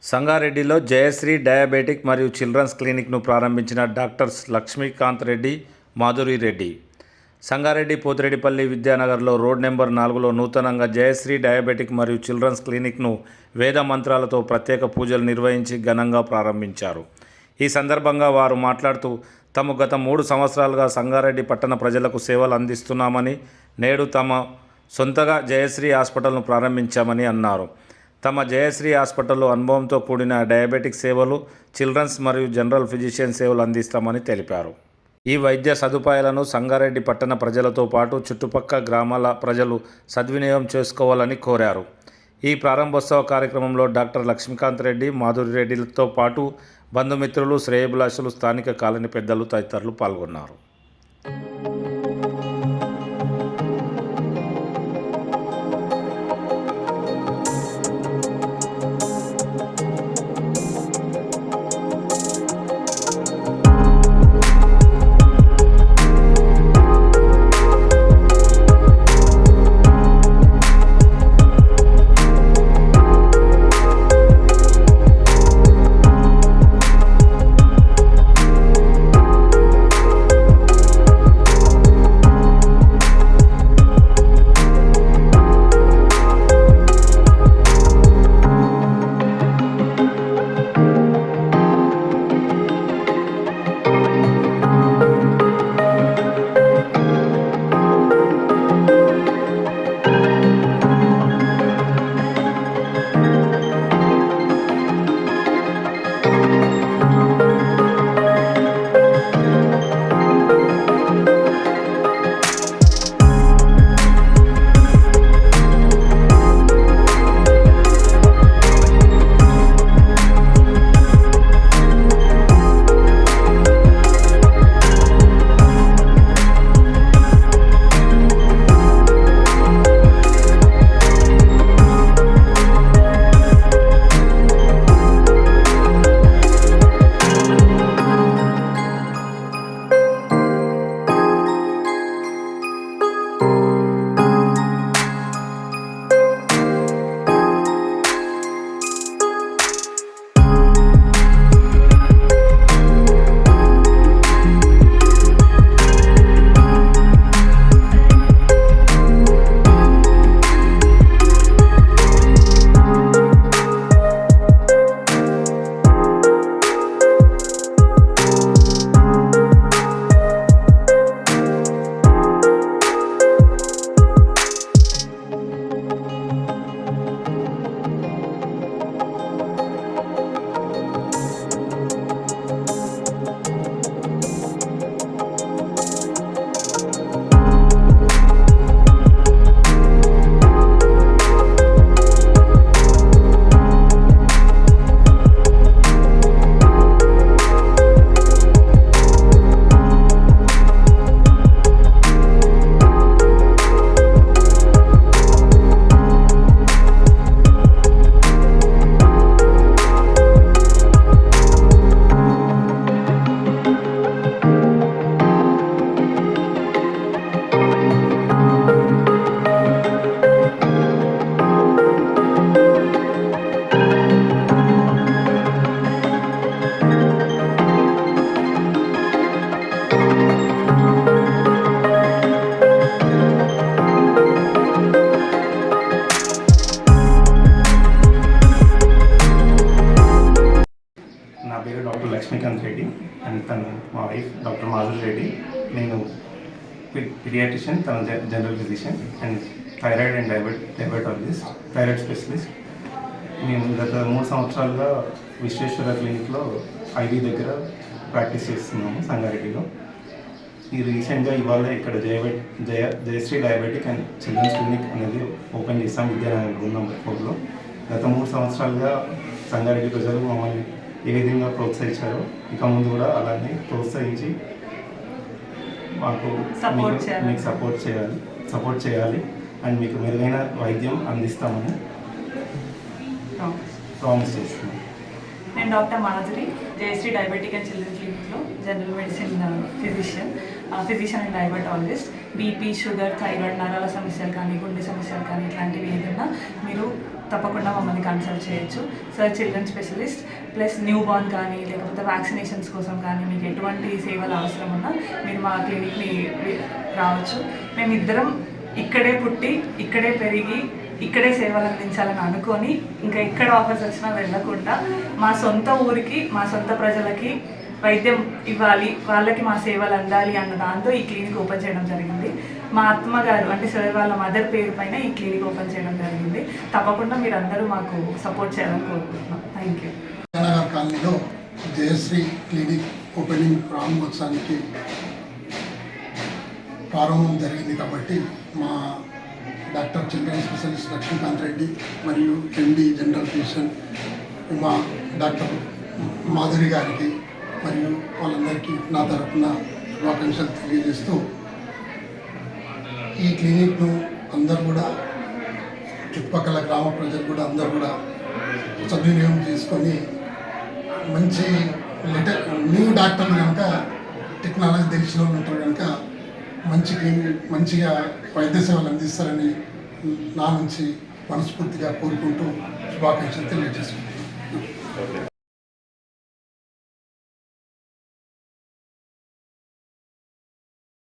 సంగారెడ్డిలో జయశ్రీ డయాబెటిక్ మరియు చిల్డ్రన్స్ క్లినిక్ను ప్రారంభించిన డాక్టర్స్ లక్ష్మీకాంత్ రెడ్డి, మాధురి రెడ్డి. సంగారెడ్డి పోతిరెడ్డిపల్లి విద్యానగర్లో రోడ్ నెంబర్ 4లో నూతనంగా జయశ్రీ డయాబెటిక్ మరియు చిల్డ్రన్స్ క్లినిక్ను వేద మంత్రాలతో ప్రత్యేక పూజలు నిర్వహించి ఘనంగా ప్రారంభించారు. ఈ సందర్భంగా వారు మాట్లాడుతూ తాము గత 3 సంవత్సరాలుగా సంగారెడ్డి పట్టణ ప్రజలకు సేవలు అందిస్తున్నామని, నేడు తమ సొంతగా జయశ్రీ హాస్పిటల్ను ప్రారంభించామని అన్నారు. తమ జయశ్రీ హాస్పిటల్లో అనుభవంతో కూడిన డయాబెటిక్ సేవలు, చిల్డ్రన్స్ మరియు జనరల్ ఫిజిషియన్ సేవలు అందిస్తామని తెలిపారు. ఈ వైద్య సదుపాయాలను సంగారెడ్డి పట్టణ ప్రజలతో పాటు చుట్టుపక్కల గ్రామాల ప్రజలు సద్వినియోగం చేసుకోవాలని కోరారు. ఈ ప్రారంభోత్సవ కార్యక్రమంలో డాక్టర్ లక్ష్మీకాంత్ రెడ్డి, మాధురి రెడ్డిలతో పాటు బంధుమిత్రులు, శ్రేయోభిలాషులు, స్థానిక కాలనీ పెద్దలు తదితరులు పాల్గొన్నారు. నా పేరు డాక్టర్ లక్ష్మీకాంత్ రెడ్డి అండ్ తను మా వైఫ్ డాక్టర్ మాధురి రెడ్డి. నేను పీడియాట్రిషియన్, తన general physician and thyroid and diabetologist, thyroid specialist. మేము గత 3 సంవత్సరాలుగా విశ్వేశ్వర క్లినిక్లో ఐడి దగ్గర ప్రాక్టీస్ చేస్తున్నాము సంగారెడ్డిలో. ఈ రీసెంట్గా ఇవాళ ఇక్కడ Jayashree diabetic and children's clinic అనేది ఓపెన్ చేస్తాం విద్యానగర్ రూమ్ నెంబర్ 4లో. గత 3 సంవత్సరాలుగా సంగారెడ్డి ప్రజలు మమ్మల్ని ఏ విధంగా ప్రోత్సహించారో ఇక ముందు కూడా అలానే ప్రోత్సహించి మాకు మీకు సపోర్ట్ చేయాలి అండ్ మీకు మెరుగైన వైద్యం అందిస్తామని ప్రామిస్ చేస్తున్నాం. నేను doctor Madhuri, Jayashree diabetic and children క్లినిక్లో general medicine physician and diabetologist. BP, sugar, thyroid, నరాల సమస్యలు కానీ, గుండె సమస్యలు కానీ ఇట్లాంటివి ఏదైనా మీరు తప్పకుండా మమ్మల్ని కన్సల్ట్ చేయొచ్చు. Sir children specialist plus new born కానీ లేకపోతే వ్యాక్సినేషన్స్ కోసం కానీ మీకు ఎటువంటి సేవలు అవసరం ఉన్నా మీరు మా క్లినిక్ని రావచ్చు. మేమిద్దరం ఇక్కడే పుట్టి ఇక్కడే పెరిగి ఇక్కడే సేవలు అందించాలని అనుకొని ఇంకా ఎక్కడ ఆఫర్స్ వచ్చినా వెళ్ళకుండా మా సొంత ఊరికి మా సొంత ప్రజలకి వైద్యం ఇవ్వాలి, వాళ్ళకి మా సేవలు అందాలి అన్న దాంతో ఈ క్లినిక్ ఓపెన్ చేయడం జరిగింది. మా అత్తమ్మగారు అంటే సార్ వాళ్ళ మదర్ పేరు పైన ఈ క్లినిక్ ఓపెన్ చేయడం జరిగింది. తప్పకుండా మీరు అందరూ మాకు సపోర్ట్ చేయాలని కోరుకుంటున్నాం. Thank you. నగర్ కాలనీలో జయశ్రీ క్లినిక్ ఓపెనింగ్ ప్రారంభోత్సవానికి ప్రారంభం జరిగింది కాబట్టి మా doctor children specialist Lakshmikant Reddy మరియు ఎండి జనరల్ ఫిజిషియన్ మా డాక్టర్ మాధురి గారికి మరియు వాళ్ళందరికీ నా తరఫున శుభాకాంక్షలు తెలియజేస్తూ ఈ క్లినిక్ను అందరూ కూడా చుట్టుపక్కల గ్రామ ప్రజలు కూడా అందరూ కూడా సద్వినియోగం చేసుకొని మంచి న్యూ డాక్టర్లు కనుక టెక్నాలజీ తెలిసిన వాళ్ళు ఉంటారు కనుక మంచి క్లినిక్ మంచిగా వైద్య సేవలు అందిస్తారని నా నుంచి మనస్ఫూర్తిగా కోరుకుంటూ శుభాకాంక్షలు తెలియజేస్తున్నాను.